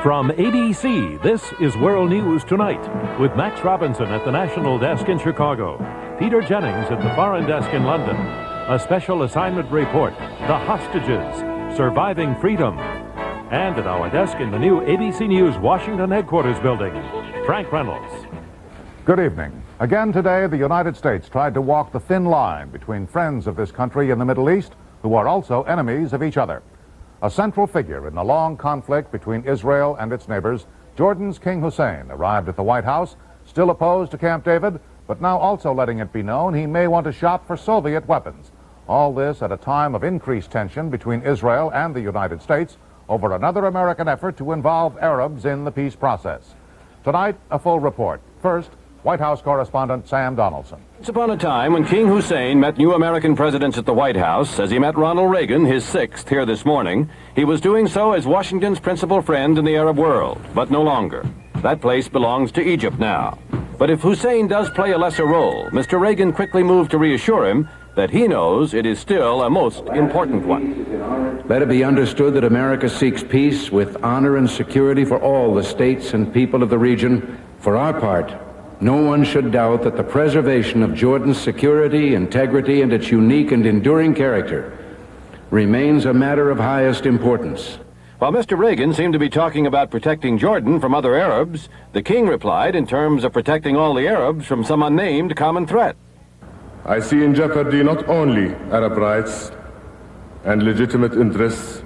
From ABC, this is World News Tonight with Max Robinson at the National Desk in Chicago, Peter Jennings at the Foreign Desk in London. A special assignment report, The Hostages, Surviving Freedom. And at our desk in the new ABC News Washington headquarters building, Frank Reynolds. Good evening. Again today, the United States tried to walk the thin line between friends of this country in the Middle East who are also enemies of each other. A central figure in the long conflict between Israel and its neighbors, Jordan's King Hussein, arrived at the White House, still opposed to Camp David, but now also letting it be known he may want to shop for Soviet weapons. All this at a time of increased tension between Israel and the United States over another American effort to involve Arabs in the peace process. Tonight, a full report. First, White House correspondent Sam Donaldson. Once upon a time when King Hussein met new American presidents at the White House, as he met Ronald Reagan, his sixth, here this morning, he was doing so as Washington's principal friend in the Arab world, but no longer. That place belongs to Egypt now. But if Hussein does play a lesser role, Mr. Reagan quickly moved to reassure him that he knows it is still a most important one. Let it be understood that America seeks peace with honor and security for all the states and people of the region. For our part, no one should doubt that the preservation of Jordan's security, integrity, and its unique and enduring character remains a matter of highest importance. While Mr. Reagan seemed to be talking about protecting Jordan from other Arabs, the King replied in terms of protecting all the Arabs from some unnamed common threat. I see in jeopardy not only Arab rights and legitimate interests,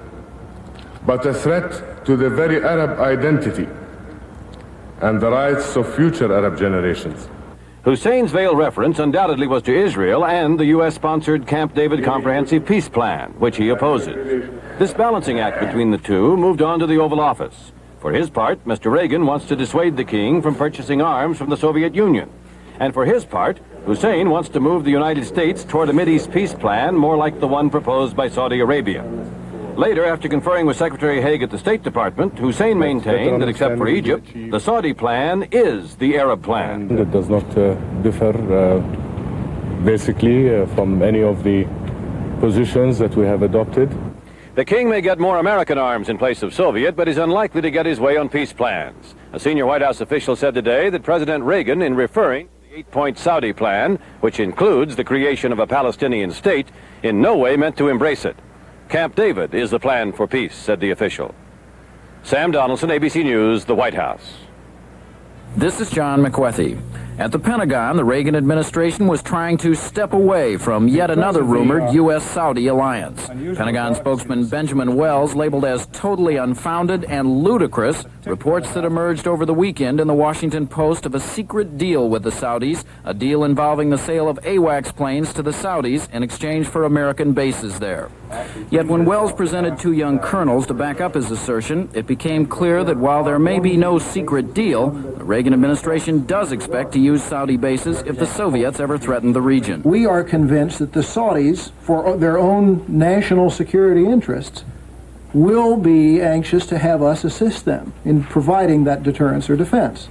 but a threat to the very Arab identity and the rights of future Arab generations. Hussein's veiled reference undoubtedly was to Israel and the U.S.-sponsored Camp David Comprehensive Peace Plan, which he opposes. This balancing act between the two moved on to the Oval Office. For his part, Mr. Reagan wants to dissuade the King from purchasing arms from the Soviet Union. And for his part, Hussein wants to move the United States toward a Mideast peace plan more like the one proposed by Saudi Arabia. Later, after conferring with Secretary Haig at the State Department, Hussein maintained that except for Egypt, the Saudi plan is the Arab plan. It does not differ basically from any of the positions that we have adopted. The King may get more American arms in place of Soviet, but is unlikely to get his way on peace plans. A senior White House official said today that President Reagan, in referring to the 8-point Saudi plan, which includes the creation of a Palestinian state, in no way meant to embrace it. Camp David is the plan for peace, said the official. Sam Donaldson, ABC News, the White House. This is John McWethy. At the Pentagon, the Reagan administration was trying to step away from yet another rumored U.S.-Saudi alliance. Pentagon spokesman Benjamin Wells labeled as totally unfounded and ludicrous reports that emerged over the weekend in the Washington Post of a secret deal with the Saudis, a deal involving the sale of AWACS planes to the Saudis in exchange for American bases there. Yet when Wells presented two young colonels to back up his assertion, it became clear that while there may be no secret deal, the Reagan administration does expect to use Saudi bases if the Soviets ever threaten the region. We are convinced that the Saudis, for their own national security interests, will be anxious to have us assist them in providing that deterrence or defense.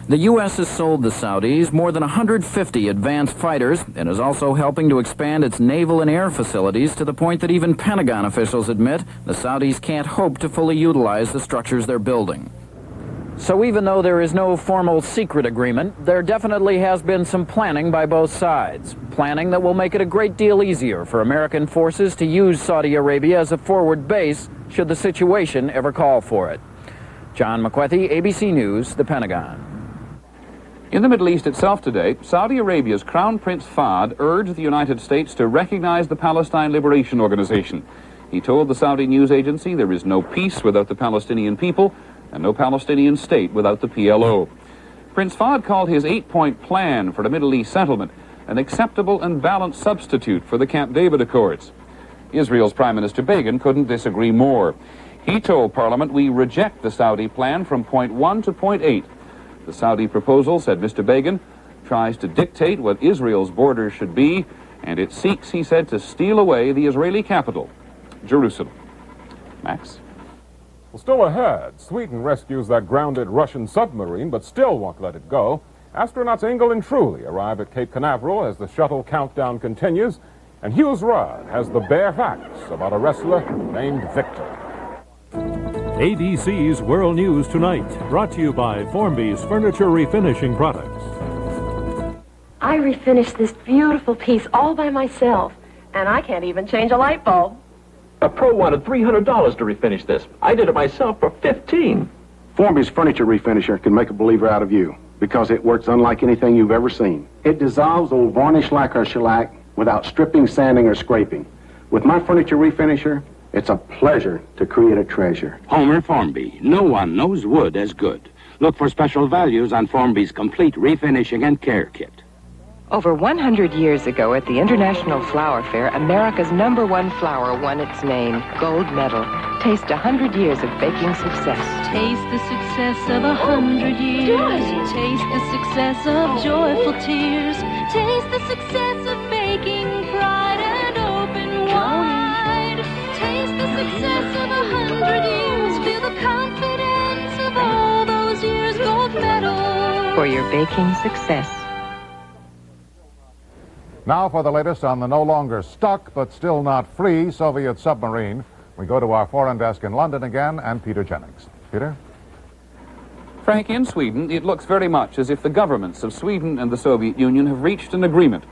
The U.S. has sold the Saudis more than 150 advanced fighters and is also helping to expand its naval and air facilities to the point that even Pentagon officials admit the Saudis can't hope to fully utilize the structures they're building. So even though there is no formal secret agreement, there definitely has been some planning by both sides. Planning that will make it a great deal easier for American forces to use Saudi Arabia as a forward base should the situation ever call for it. John McWethy, ABC News, the Pentagon. In the Middle East itself today, Saudi Arabia's Crown Prince Fahd urged the United States to recognize the Palestine Liberation Organization. He told the Saudi news agency there is no peace without the Palestinian people and no Palestinian state without the PLO. Prince Fahd called his 8-point plan for a Middle East settlement an acceptable and balanced substitute for the Camp David Accords. Israel's Prime Minister Begin couldn't disagree more. He told Parliament we reject the Saudi plan from point 1 to point 8. The Saudi proposal, said Mr. Begin, tries to dictate what Israel's borders should be, and it seeks, he said, to steal away the Israeli capital, Jerusalem. Max? Well, still ahead, Sweden rescues that grounded Russian submarine, but still won't let it go. Astronauts Engel and Truly arrive at Cape Canaveral as the shuttle countdown continues, and Hughes Rudd has the bare facts about a wrestler named Victor. ABC's World News Tonight, brought to you by Formby's Furniture Refinishing Products. I refinished this beautiful piece all by myself, and I can't even change a light bulb. A pro wanted $300 to refinish this. I did it myself for $15. Formby's Furniture Refinisher can make a believer out of you because it works unlike anything you've ever seen. It dissolves old varnish lacquer shellac without stripping, sanding, or scraping. With my Furniture Refinisher, it's a pleasure to create a treasure. Homer Formby. No one knows wood as good. Look for special values on Formby's complete refinishing and care kit. Over 100 years ago at the International Flower Fair, America's #1 flower won its name, Gold Medal. Taste 100 years of baking success. Taste the success of 100 years. Taste the success of joyful tears. Taste the success of baking pride and open wide. Taste the success of 100 years. Feel the confidence of all those years. Gold Medal. For your baking success. Now for the latest on the no longer stuck but still not free Soviet submarine. We go to our foreign desk in London again and Peter Jennings. Peter? Frank, in Sweden, it looks very much as if the governments of Sweden and the Soviet Union have reached an agreement.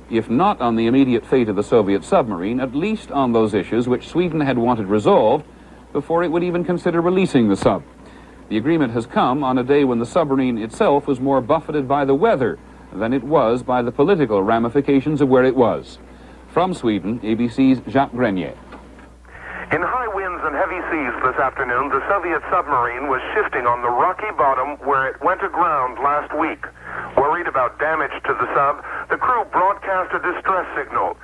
If not on the immediate fate of the Soviet submarine, at least on those issues which Sweden had wanted resolved before it would even consider releasing the sub. The agreement has come on a day when the submarine itself was more buffeted by the weather than it was by the political ramifications of where it was. From Sweden, ABC's Jacques Grenier. In high winds and heavy seas this afternoon, the Soviet submarine was shifting on the rocky bottom where it went aground last week. Worried about damage to the sub, the crew broadcast a distress signal.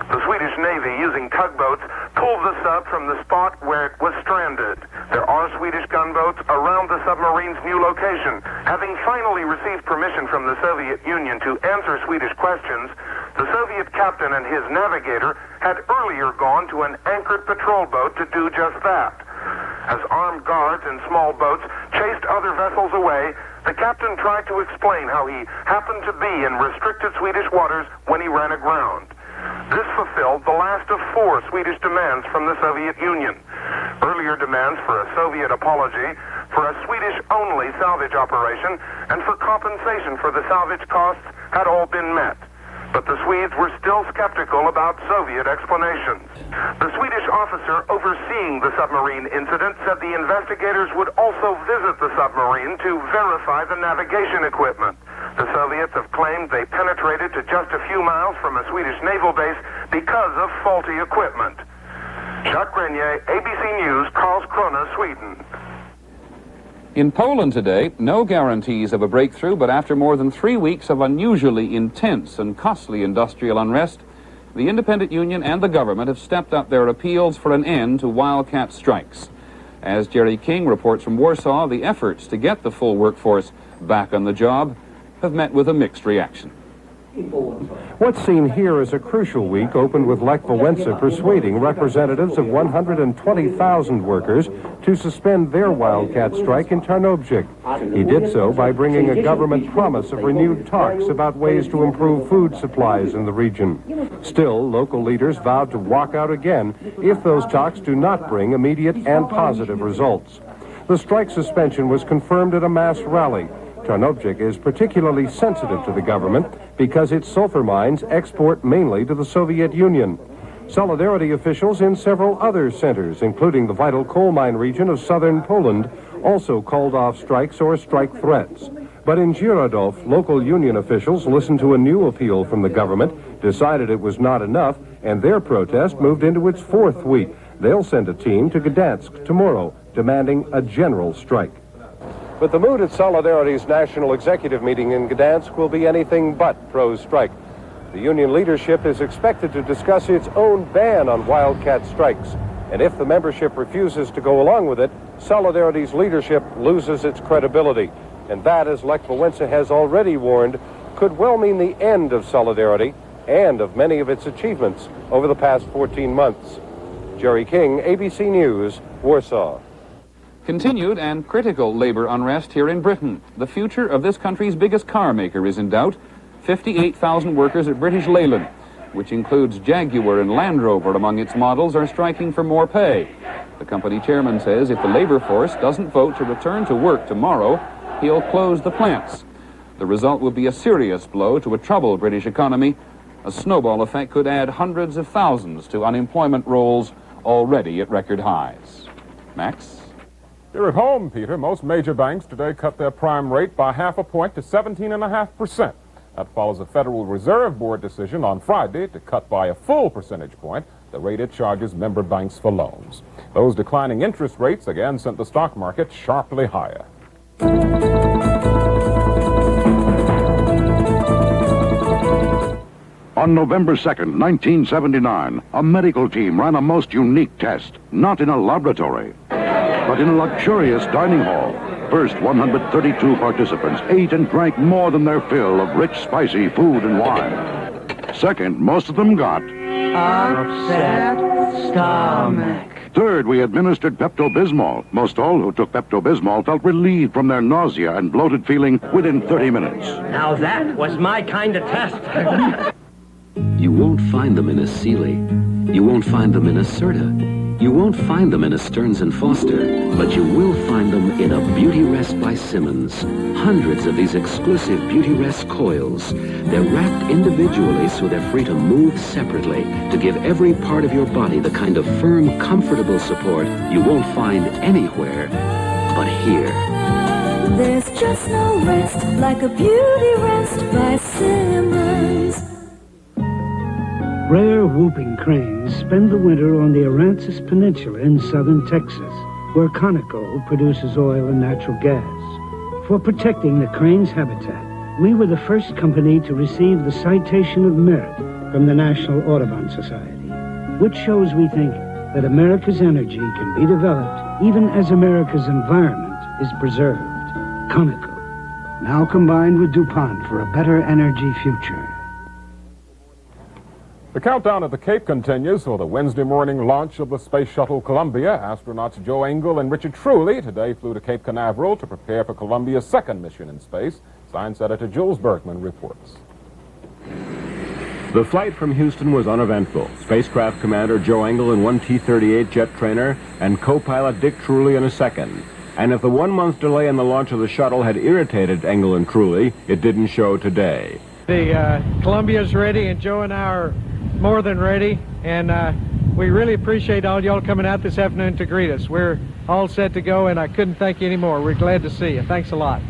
The Swedish Navy, using tugboats, pulled the sub from the spot where it was stranded. There are Swedish gunboats around the submarine's new location. Having finally received permission from the Soviet Union to answer Swedish questions, the Soviet captain and his navigator had earlier gone to an anchored patrol boat to do just that. As armed guards in small boats chased other vessels away, the captain tried to explain how he happened to be in restricted Swedish waters when he ran aground. This fulfilled the last of 4 Swedish demands from the Soviet Union. Earlier demands for a Soviet apology, for a Swedish-only salvage operation, and for compensation for the salvage costs had all been met. But the Swedes were still skeptical about Soviet explanations. The Swedish officer overseeing the submarine incident said the investigators would also visit the submarine to verify the navigation equipment. The Soviets have claimed they penetrated to just a few miles from a Swedish naval base because of faulty equipment. Jacques Grenier, ABC News, Karlskrona, Sweden. In Poland today, no guarantees of a breakthrough, but after more than 3 weeks of unusually intense and costly industrial unrest, the independent union and the government have stepped up their appeals for an end to wildcat strikes. As Jerry King reports from Warsaw, the efforts to get the full workforce back on the job have met with a mixed reaction. What's seen here as a crucial week opened with Lech Wałęsa persuading representatives of 120,000 workers to suspend their wildcat strike in Tarnobrzeg. He did so by bringing a government promise of renewed talks about ways to improve food supplies in the region. Still, local leaders vowed to walk out again if those talks do not bring immediate and positive results. The strike suspension was confirmed at a mass rally. Tarnobrzeg is particularly sensitive to the government because its sulfur mines export mainly to the Soviet Union. Solidarity officials in several other centers, including the vital coal mine region of southern Poland, also called off strikes or strike threats. But in Zhirodov, local union officials listened to a new appeal from the government, decided it was not enough, and their protest moved into its 4th week. They'll send a team to Gdansk tomorrow, demanding a general strike. But the mood at Solidarity's national executive meeting in Gdansk will be anything but pro-strike. The union leadership is expected to discuss its own ban on wildcat strikes. And if the membership refuses to go along with it, Solidarity's leadership loses its credibility. And that, as Lech Wałęsa has already warned, could well mean the end of Solidarity and of many of its achievements over the past 14 months. Jerry King, ABC News, Warsaw. Continued and critical labor unrest here in Britain. The future of this country's biggest car maker is in doubt. 58,000 workers at British Leyland, which includes Jaguar and Land Rover among its models, are striking for more pay. The company chairman says if the labor force doesn't vote to return to work tomorrow, he'll close the plants. The result will be a serious blow to a troubled British economy. A snowball effect could add hundreds of thousands to unemployment rolls already at record highs. Max? Here at home, Peter, most major banks today cut their prime rate by half a point to 17.5%. That follows a Federal Reserve Board decision on Friday to cut by a full percentage point the rate it charges member banks for loans. Those declining interest rates again sent the stock market sharply higher. On November 2nd, 1979, a medical team ran a most unique test, not in a laboratory, but in a luxurious dining hall. First, 132 participants ate and drank more than their fill of rich, spicy food and wine. Second, most of them got upset stomach. Third, we administered Pepto-Bismol. Most all who took Pepto-Bismol felt relieved from their nausea and bloated feeling within 30 minutes. Now that was my kind of test. You won't find them in a Sealy. You won't find them in a Serta. You won't find them in a Stearns & Foster, but you will find them in a Beauty Rest by Simmons. Hundreds of these exclusive Beauty Rest coils. They're wrapped individually so they're free to move separately to give every part of your body the kind of firm, comfortable support you won't find anywhere but here. There's just no rest like a Beauty Rest by Simmons. Rare whooping cranes spend the winter on the Aransas Peninsula in southern Texas, where Conoco produces oil and natural gas. For protecting the crane's habitat, we were the first company to receive the Citation of Merit from the National Audubon Society, which shows, we think, that America's energy can be developed even as America's environment is preserved. Conoco, now combined with DuPont for a better energy future. The countdown at the Cape continues for the Wednesday morning launch of the Space Shuttle Columbia. Astronauts Joe Engle and Richard Truly today flew to Cape Canaveral to prepare for Columbia's second mission in space. Science editor Jules Bergman reports. The flight from Houston was uneventful. Spacecraft Commander Joe Engle in one T-38 jet trainer and co-pilot Dick Truly in a second. And if the 1 month delay in the launch of the shuttle had irritated Engle and Truly, it didn't show today. The Columbia's ready, and Joe and I are more than ready, and we really appreciate all y'all coming out this afternoon to greet us. We're all set to go, and I couldn't thank you anymore. We're glad to see you. Thanks a lot.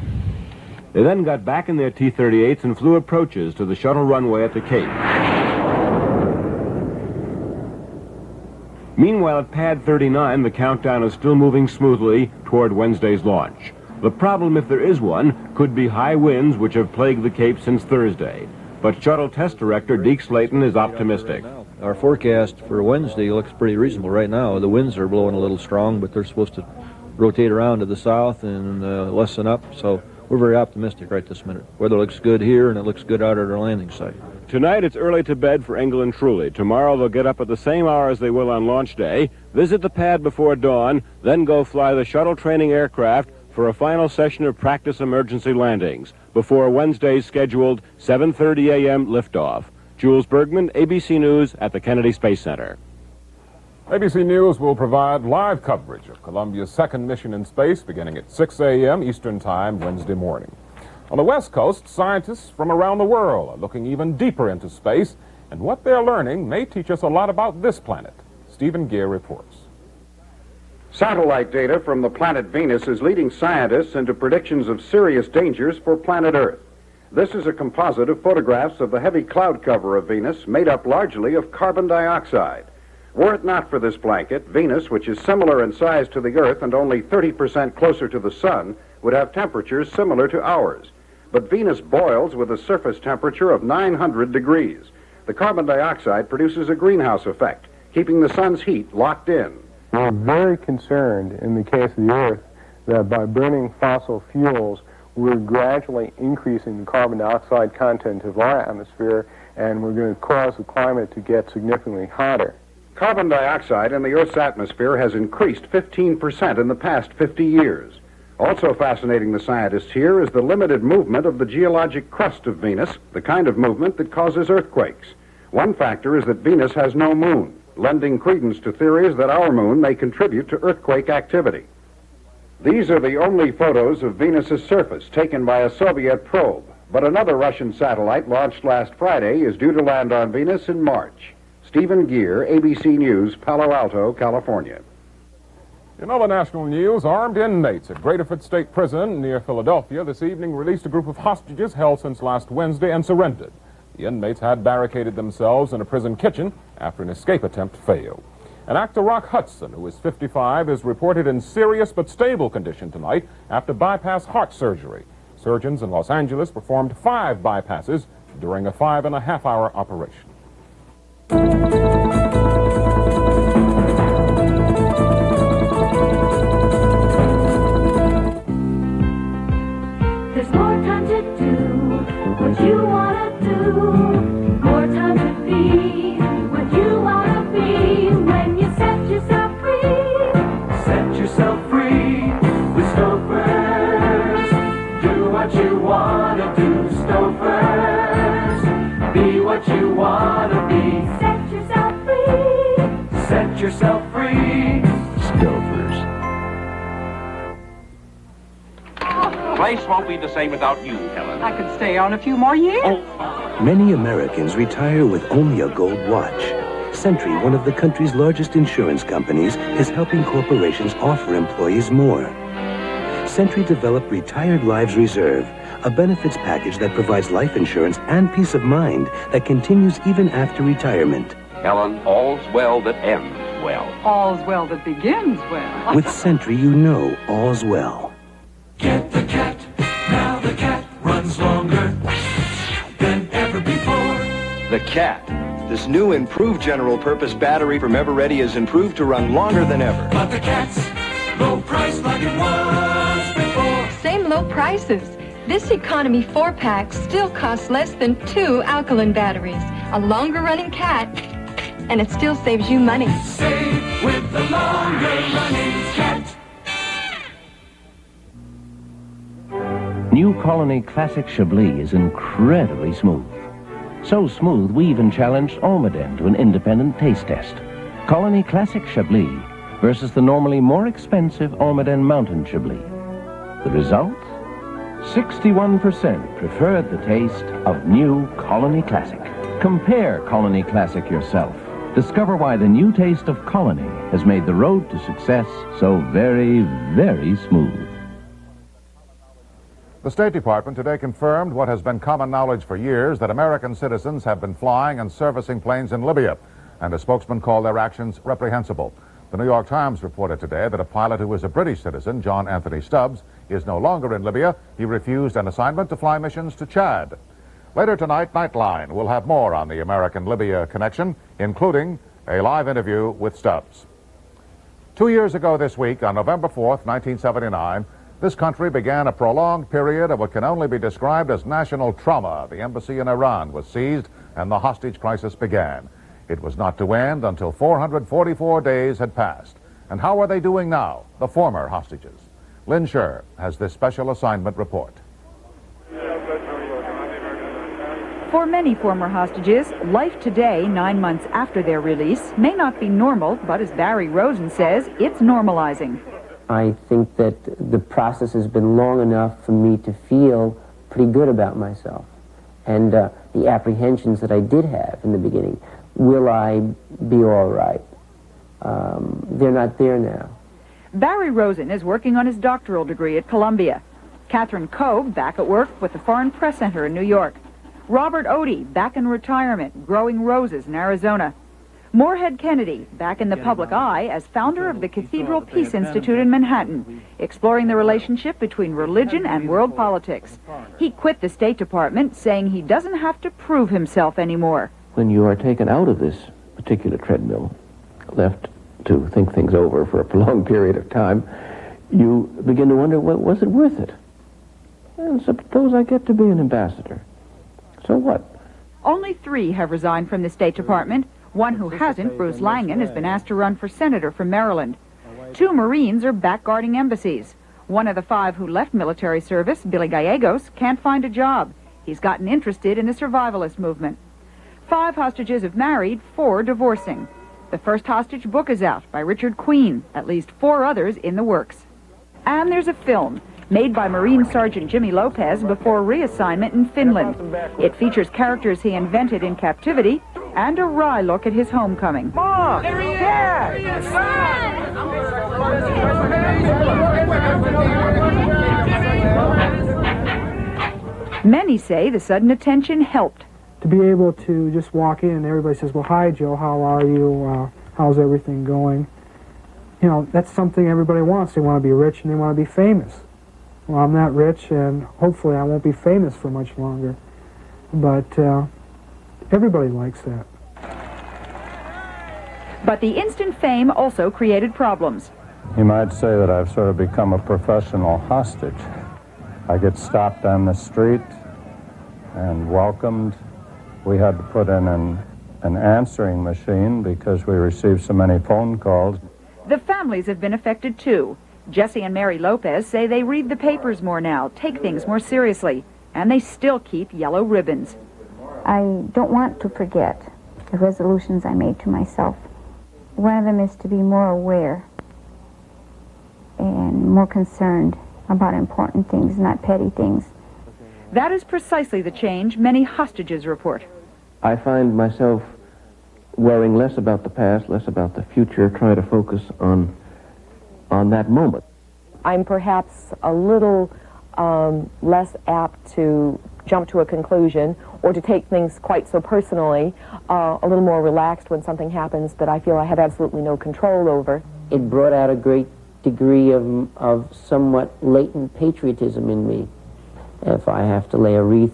They then got back in their T-38s and flew approaches to the shuttle runway at the Cape. Meanwhile, at Pad 39, the countdown is still moving smoothly toward Wednesday's launch. The problem, if there is one, could be high winds which have plagued the Cape since Thursday. But Shuttle Test Director Deke Slayton is optimistic. Our forecast for Wednesday looks pretty reasonable right now. The winds are blowing a little strong, but they're supposed to rotate around to the south and lessen up, so we're very optimistic right this minute. Weather looks good here, and it looks good out at our landing site. Tonight, it's early to bed for Engle and Truly. Tomorrow, they'll get up at the same hour as they will on launch day, visit the pad before dawn, then go fly the shuttle training aircraft for a final session of practice emergency landings before Wednesday's scheduled 7:30 a.m. liftoff. Jules Bergman, ABC News at the Kennedy Space Center. ABC News will provide live coverage of Columbia's second mission in space beginning at 6 a.m. Eastern Time Wednesday morning. On the West Coast, scientists from around the world are looking even deeper into space, and what they're learning may teach us a lot about this planet. Stephen Gear reports. Satellite data from the planet Venus is leading scientists into predictions of serious dangers for planet Earth. This is a composite of photographs of the heavy cloud cover of Venus made up largely of carbon dioxide. Were it not for this blanket, Venus, which is similar in size to the Earth and only 30% closer to the Sun, would have temperatures similar to ours. But Venus boils with a surface temperature of 900 degrees. The carbon dioxide produces a greenhouse effect, keeping the Sun's heat locked in. We're very concerned in the case of the Earth that by burning fossil fuels, we're gradually increasing the carbon dioxide content of our atmosphere, and we're going to cause the climate to get significantly hotter. Carbon dioxide in the Earth's atmosphere has increased 15% in the past 50 years. Also fascinating the scientists here is the limited movement of the geologic crust of Venus, the kind of movement that causes earthquakes. One factor is that Venus has no moon. lending credence to theories that our moon may contribute to earthquake activity. These are the only photos of Venus's surface taken by a Soviet probe, but another Russian satellite launched last Friday is due to land on Venus in March. Stephen Gear, ABC News, Palo Alto, California. In other national news, armed inmates at Graterford State Prison near Philadelphia this evening released a group of hostages held since last Wednesday and surrendered. The inmates had barricaded themselves in a prison kitchen after an escape attempt failed. And actor Rock Hudson, who is 55, is reported in serious but stable condition tonight after bypass heart surgery. Surgeons in Los Angeles performed 5 bypasses during a 5.5-hour operation. There's more time to do what you want to do. More time to be what you want to be. When you set yourself free. Set yourself free with Stouffer's. Do what you want to do, Stouffer's. Be what you want to be. Set yourself free. Set yourself free. Stouffer's. Place won't be the same without you, Helen. I could stay on a few more years. Many Americans retire with only a gold watch. Century, one of the country's largest insurance companies, is helping corporations offer employees more. Century developed Retired Lives Reserve, a benefits package that provides life insurance and peace of mind that continues even after retirement. Helen, all's well that ends well. All's well that begins well. With Century, you know all's well. Get the cat. Now the cat runs longer than ever before. The Cat. This new improved general purpose battery from Everready is improved to run longer than ever. But the cat's low price like it was before. Same low prices. This economy 4-pack still costs less than 2 alkaline batteries. A longer running cat, and it still saves you money. Save with the longer running cat. New Colony Classic Chablis is incredibly smooth. So smooth, we even challenged Almaden to an independent taste test. Colony Classic Chablis versus the normally more expensive Almaden Mountain Chablis. The result? 61% preferred the taste of new Colony Classic. Compare Colony Classic yourself. Discover why the new taste of Colony has made the road to success so very, very smooth. The State Department today confirmed what has been common knowledge for years, that American citizens have been flying and servicing planes in Libya, and a spokesman called their actions reprehensible. The New York Times reported today that a pilot who was a British citizen, John Anthony Stubbs, is no longer in Libya. He refused an assignment to fly missions to Chad. Later tonight, Nightline will have more on the American-Libya connection, including a live interview with Stubbs. 2 years ago this week, on November 4th, 1979, this country began a prolonged period of what can only be described as national trauma. The embassy in Iran was seized and the hostage crisis began. It was not to end until 444 days had passed. And how are they doing now, the former hostages? Lynn Scher has this special assignment report. For many former hostages, life today, 9 months after their release, may not be normal, but as Barry Rosen says, it's normalizing. I think that the process has been long enough for me to feel pretty good about myself. And the apprehensions that I did have in the beginning, will I be all right? They're not there now. Barry Rosen is working on his doctoral degree at Columbia. Catherine Koch back at work with the Foreign Press Center in New York. Robert Odie back in retirement, growing roses in Arizona. Moorhead Kennedy, back in the public eye as founder of the Cathedral Peace Institute in Manhattan, exploring the relationship between religion and world politics. He quit the State Department, saying he doesn't have to prove himself anymore. When you are taken out of this particular treadmill, left to think things over for a prolonged period of time, you begin to wonder, well, was it worth it? And suppose I get to be an ambassador. So what? Only 3 have resigned from the State Department. One who hasn't, Bruce Langan, has been asked to run for senator from Maryland. 2 Marines are back guarding embassies. One of the 5 who left military service, Billy Gallegos, can't find a job. He's gotten interested in the survivalist movement. 5 hostages have married, 4 divorcing. The First Hostage book is out by Richard Queen, at least 4 others in the works. And there's a film made by Marine Sergeant Jimmy Lopez before reassignment in Finland. It features characters he invented in captivity and a wry look at his homecoming. Mom! There he is! Dad! Many say the sudden attention helped. To be able to just walk in and everybody says, well, hi, Joe, how are you? How's everything going? You know, that's something everybody wants. They want to be rich and they want to be famous. Well, I'm not rich, and hopefully I won't be famous for much longer. But everybody likes that. But the instant fame also created problems. You might say that I've sort of become a professional hostage. I get stopped on the street and welcomed. We had to put in an answering machine because we received so many phone calls. The families have been affected too. Jesse and Mary Lopez say they read the papers more now, take things more seriously, and they still keep yellow ribbons. I don't want to forget the resolutions I made to myself. One of them is to be more aware and more concerned about important things, not petty things. That is precisely the change many hostages report. I find myself worrying less about the past, less about the future, trying to focus on that moment. I'm perhaps a little less apt to jump to a conclusion or to take things quite so personally, a little more relaxed when something happens that I feel I have absolutely no control over. It brought out a great degree of somewhat latent patriotism in me. If I have to lay a wreath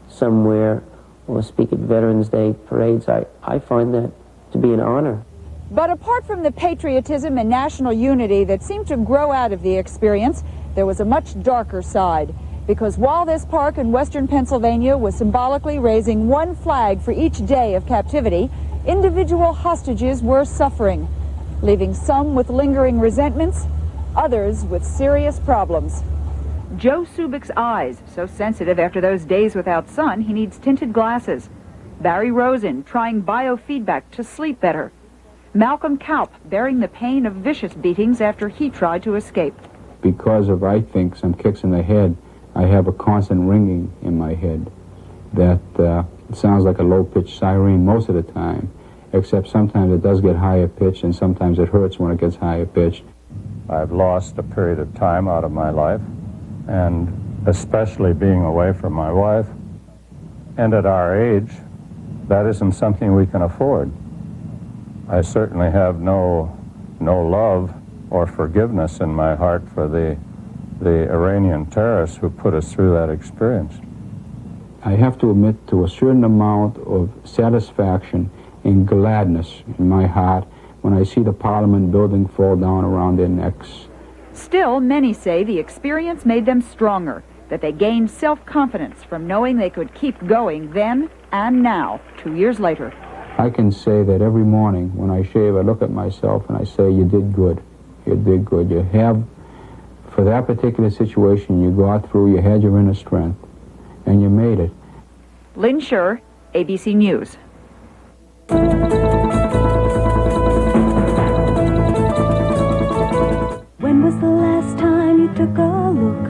somewhere or speak at Veterans Day parades, I find that to be an honor. But apart from the patriotism and national unity that seemed to grow out of the experience, there was a much darker side. Because while this park in western Pennsylvania was symbolically raising one flag for each day of captivity, individual hostages were suffering, leaving some with lingering resentments, others with serious problems. Joe Subik's eyes, so sensitive after those days without sun, he needs tinted glasses. Barry Rosen trying biofeedback to sleep better. Malcolm Kaup bearing the pain of vicious beatings after he tried to escape. Because of, I think, some kicks in the head, I have a constant ringing in my head that it sounds like a low-pitched siren most of the time, except sometimes it does get higher pitched and sometimes it hurts when it gets higher pitched. I've lost a period of time out of my life, and especially being away from my wife. And at our age, that isn't something we can afford. I certainly have no love or forgiveness in my heart for the Iranian terrorists who put us through that experience. I have to admit to a certain amount of satisfaction and gladness in my heart when I see the Parliament building fall down around their necks. Still, many say the experience made them stronger, that they gained self-confidence from knowing they could keep going then and now, 2 years later. I can say that every morning when I shave, I look at myself and I say, you did good. You did good. You have, for that particular situation, you got through, you had your inner strength, and you made it. Lynn Scher, ABC News. When was the last time you took a look?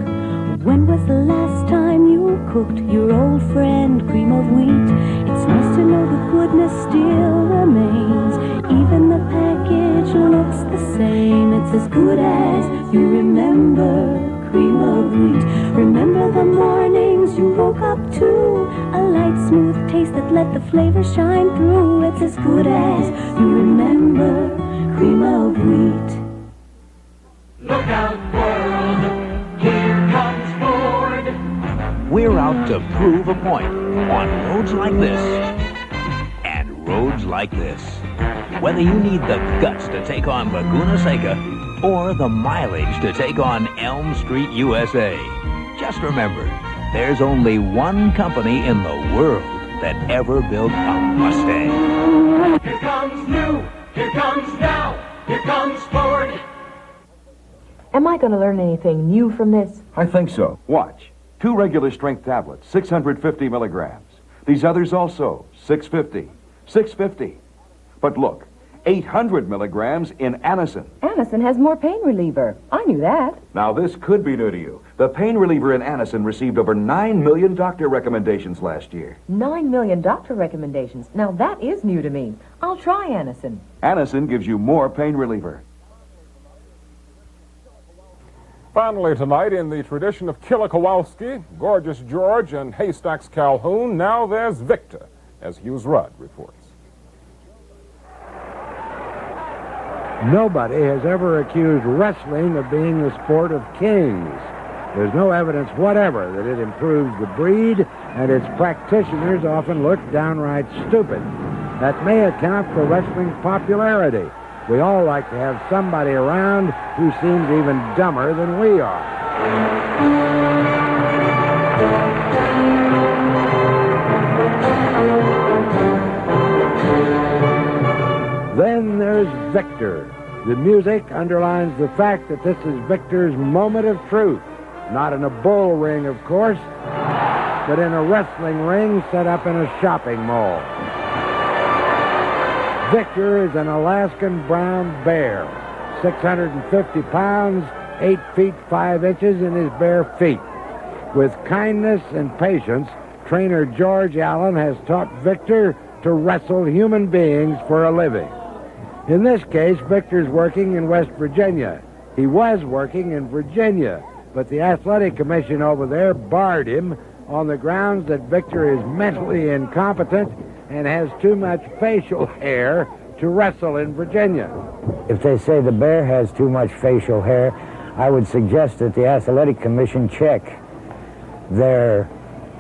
When was the last time you cooked your old friend cream of wheat? It's nice to know the goodness still remains. Even the package looks the same. It's as good as you remember cream of wheat. Remember the mornings you woke up to a light, smooth taste that let the flavor shine through. It's as good as you remember cream of wheat. Look out, world, here comes Ford. We're out to prove a point on roads like this and roads like this. Whether you need the guts to take on Laguna Seca or the mileage to take on Elm Street, USA, just remember, there's only one company in the world that ever built a Mustang. Here comes new, here comes now, here comes Ford. Am I going to learn anything new from this? I think so. Watch. 2 regular strength tablets, 650 milligrams. These others also, 650. 650. But look, 800 milligrams in Anacin. Anacin has more pain reliever. I knew that. Now, this could be new to you. The pain reliever in Anacin received over 9 million doctor recommendations last year. 9 million doctor recommendations. Now, that is new to me. I'll try Anacin. Anacin gives you more pain reliever. Finally tonight, in the tradition of Killer Kowalski, Gorgeous George, and Haystacks Calhoun, now there's Victor, as Hughes Rudd reports. Nobody has ever accused wrestling of being the sport of kings. There's no evidence whatever that it improves the breed, and its practitioners often look downright stupid. That may account for wrestling's popularity. We all like to have somebody around who seems even dumber than we are. Then there's Victor. The music underlines the fact that this is Victor's moment of truth. Not in a bull ring, of course, but in a wrestling ring set up in a shopping mall. Victor is an Alaskan brown bear, 650 pounds, 8 feet 5 inches in his bare feet. With kindness and patience, trainer George Allen has taught Victor to wrestle human beings for a living. In this case, Victor's working in West Virginia. He was working in Virginia, but the Athletic Commission over there barred him on the grounds that Victor is mentally incompetent and has too much facial hair to wrestle in Virginia. If they say the bear has too much facial hair, I would suggest that the Athletic Commission check their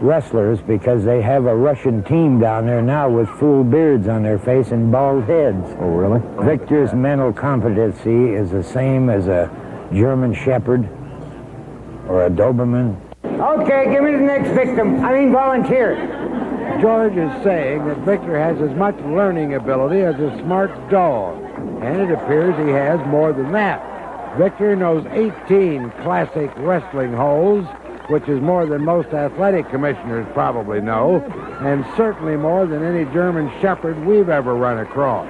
wrestlers, because they have a Russian team down there now with full beards on their face and bald heads. Oh, really? Victor's mental competency is the same as a German Shepherd or a Doberman. Okay, give me the next victim. I mean volunteer. George is saying that Victor has as much learning ability as a smart dog, and it appears he has more than that. Victor knows 18 classic wrestling holds, which is more than most athletic commissioners probably know, and certainly more than any German Shepherd we've ever run across.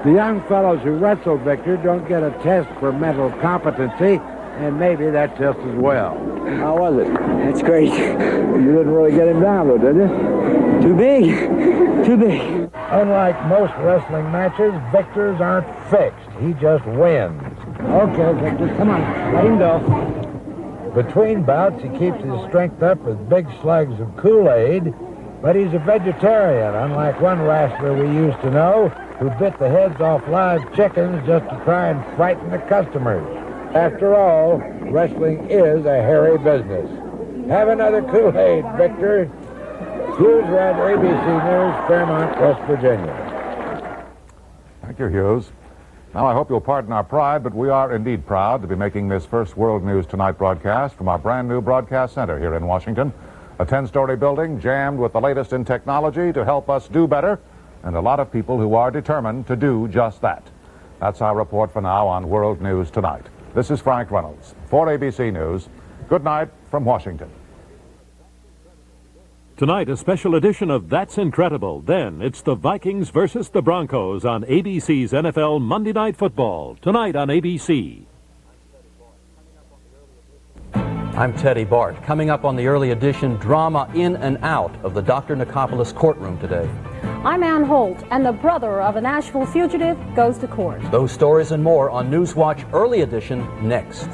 The young fellows who wrestle Victor don't get a test for mental competency, and maybe that's just as well. How was it? That's great. You didn't really get him down, though, did you? Too big. Too big. Unlike most wrestling matches, Victor's aren't fixed. He just wins. Okay, Victor, come on. Let him go. Between bouts, he keeps his strength up with big slugs of Kool-Aid, but he's a vegetarian, unlike one wrestler we used to know who bit the heads off live chickens just to try and frighten the customers. After all, wrestling is a hairy business. Have another Kool-Aid, Victor. Hughes Rudd, ABC News, Fairmont, West Virginia. Thank you, Hughes. Now, I hope you'll pardon our pride, but we are indeed proud to be making this first World News Tonight broadcast from our brand new broadcast center here in Washington. A 10-story building jammed with the latest in technology to help us do better, and a lot of people who are determined to do just that. That's our report for now on World News Tonight. This is Frank Reynolds for ABC News. Good night from Washington. Tonight, a special edition of That's Incredible. Then, it's the Vikings versus the Broncos on ABC's NFL Monday Night Football. Tonight on ABC. I'm Teddy Bart. Coming up on the early edition, drama in and out of the Dr. Nicopolis courtroom today. I'm Ann Holt, and the brother of a Nashville fugitive goes to court. Those stories and more on Newswatch Early Edition next.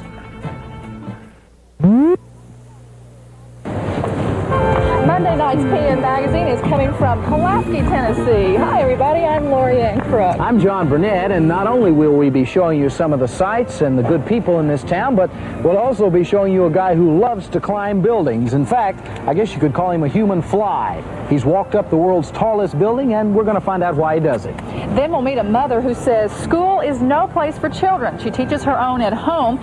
Monday night's PM Magazine is coming from Pulaski, Tennessee. Hi, everybody. I'm Lori Ann Crook. I'm John Burnett, and not only will we be showing you some of the sights and the good people in this town, but we'll also be showing you a guy who loves to climb buildings. In fact, I guess you could call him a human fly. He's walked up the world's tallest building, and we're going to find out why he does it. Then we'll meet a mother who says school is no place for children. She teaches her own at home.